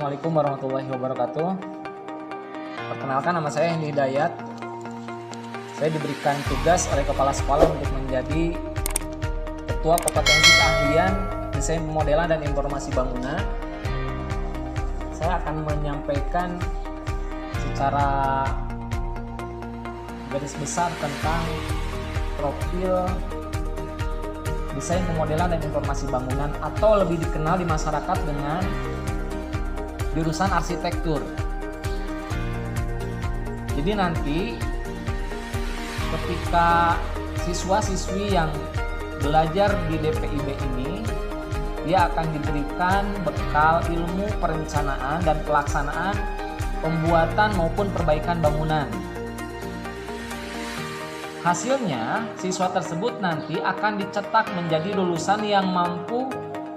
Assalamualaikum warahmatullahi wabarakatuh. Perkenalkan, nama saya Hendy Hidayat. Saya diberikan tugas oleh Kepala Sekolah untuk menjadi Ketua Kompetensi Keahlian Desain Pemodelan dan Informasi Bangunan. Saya akan menyampaikan secara garis besar tentang profil desain pemodelan dan informasi bangunan, atau lebih dikenal di masyarakat dengan jurusan arsitektur. Jadi nanti ketika siswa-siswi yang belajar di DPIB ini, dia akan diberikan bekal ilmu perencanaan dan pelaksanaan pembuatan maupun perbaikan bangunan. Hasilnya, siswa tersebut nanti akan dicetak menjadi lulusan yang mampu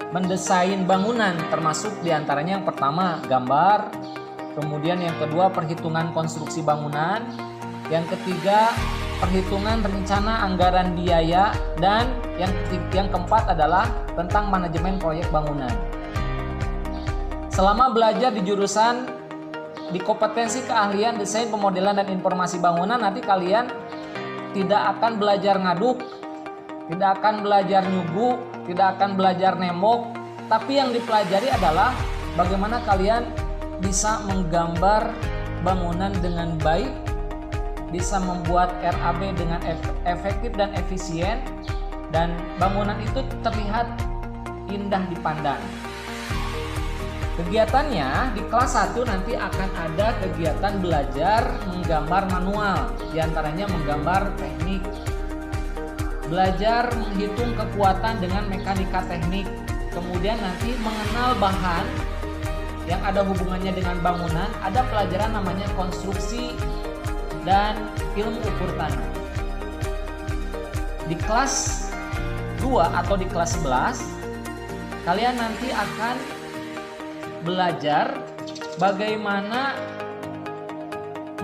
mendesain bangunan, termasuk diantaranya yang pertama gambar, kemudian yang kedua perhitungan konstruksi bangunan, yang ketiga perhitungan rencana anggaran biaya, dan yang keempat adalah tentang manajemen proyek bangunan. Selama belajar di jurusan di kompetensi keahlian desain pemodelan dan informasi bangunan, nanti kalian tidak akan belajar ngaduk, tidak akan belajar nyugu, tidak akan belajar nembok, tapi yang dipelajari adalah bagaimana kalian bisa menggambar bangunan dengan baik, bisa membuat RAB dengan efektif dan efisien, dan bangunan itu terlihat indah dipandang. Kegiatannya di kelas 1 nanti akan ada kegiatan belajar menggambar manual, diantaranya menggambar teknik, belajar menghitung kekuatan dengan mekanika teknik, kemudian nanti mengenal bahan yang ada hubungannya dengan bangunan, ada pelajaran namanya konstruksi dan ilmu ukur tanah. Di kelas 2 atau di kelas 11, kalian nanti akan belajar bagaimana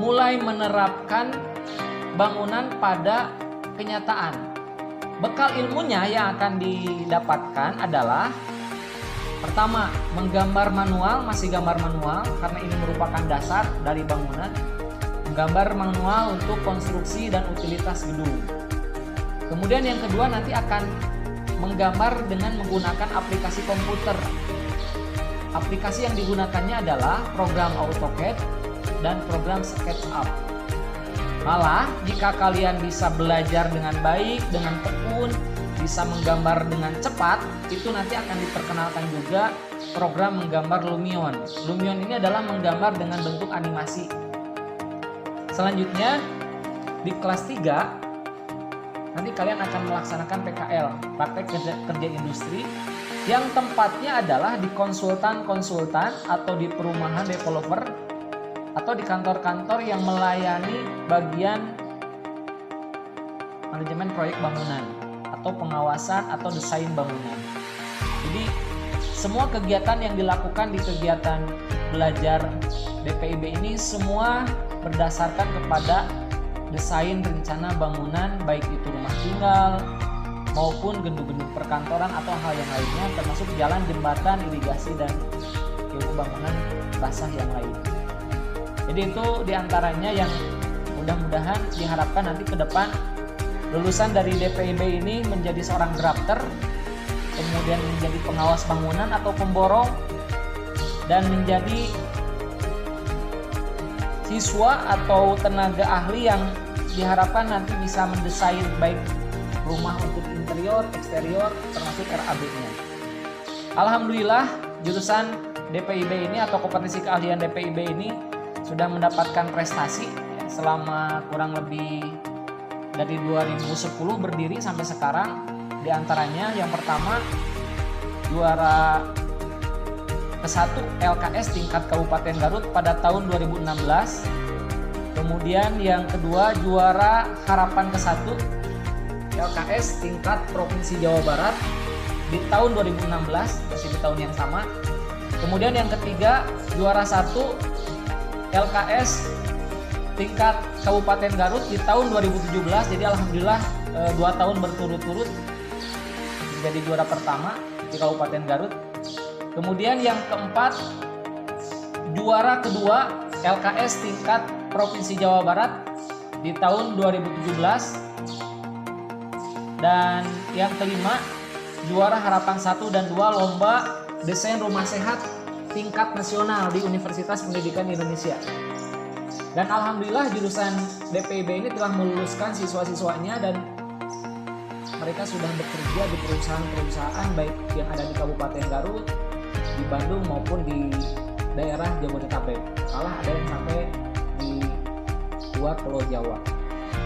mulai menerapkan bangunan pada kenyataan. Bekal ilmunya yang akan didapatkan adalah pertama, menggambar manual, masih gambar manual karena ini merupakan dasar dari bangunan. Menggambar manual untuk konstruksi dan utilitas gedung. Kemudian yang kedua nanti akan menggambar dengan menggunakan aplikasi komputer. Aplikasi yang digunakannya adalah program AutoCAD dan program SketchUp. Malah jika kalian bisa belajar dengan baik, dengan tekun, bisa menggambar dengan cepat, itu nanti akan diperkenalkan juga program menggambar Lumion. Lumion ini adalah menggambar dengan bentuk animasi. Selanjutnya di kelas 3 nanti kalian akan melaksanakan PKL, praktek kerja industri, yang tempatnya adalah di konsultan-konsultan atau di perumahan developer atau di kantor-kantor yang melayani bagian manajemen proyek bangunan atau pengawasan atau desain bangunan. Jadi semua kegiatan yang dilakukan di kegiatan belajar DPIB ini semua berdasarkan kepada desain rencana bangunan, baik itu rumah tinggal maupun gedung-gedung perkantoran atau hal yang lainnya, termasuk jalan, jembatan, irigasi, dan ilmu bangunan basah yang lain. Jadi itu diantaranya yang mudah-mudahan diharapkan nanti ke depan lulusan dari DPIB ini menjadi seorang drafter, kemudian menjadi pengawas bangunan atau pemborong, dan menjadi siswa atau tenaga ahli yang diharapkan nanti bisa mendesain baik rumah untuk interior, eksterior, termasuk RAB-nya. Alhamdulillah jurusan DPIB ini atau kompetensi keahlian DPIB ini sudah mendapatkan prestasi selama kurang lebih dari 2010 berdiri sampai sekarang. Di antaranya yang pertama juara ke-1 LKS tingkat Kabupaten Garut pada tahun 2016. Kemudian yang kedua juara harapan ke-1 LKS tingkat Provinsi Jawa Barat di tahun 2016, masih di tahun yang sama. Kemudian yang ketiga juara 1 LKS tingkat Kabupaten Garut di tahun 2017. Jadi alhamdulillah 2 tahun berturut-turut menjadi juara pertama di Kabupaten Garut. Kemudian yang keempat juara kedua LKS tingkat Provinsi Jawa Barat di tahun 2017. Dan yang kelima, juara harapan 1 dan 2 lomba desain rumah sehat tingkat nasional di Universitas Pendidikan Indonesia. Dan alhamdulillah jurusan DPIB ini telah meluluskan siswa-siswanya dan mereka sudah bekerja di perusahaan-perusahaan baik yang ada di Kabupaten Garut, di Bandung maupun di daerah Jabodetabek. Malah ada yang sampai di luar Pulau Jawa.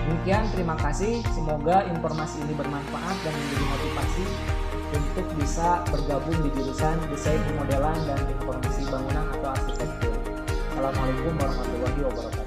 Demikian, terima kasih. Semoga informasi ini bermanfaat dan menjadi motivasi untuk bisa bergabung di jurusan desain pemodelan dan informasi bangunan atau arsitektur. Assalamualaikum warahmatullahi wabarakatuh.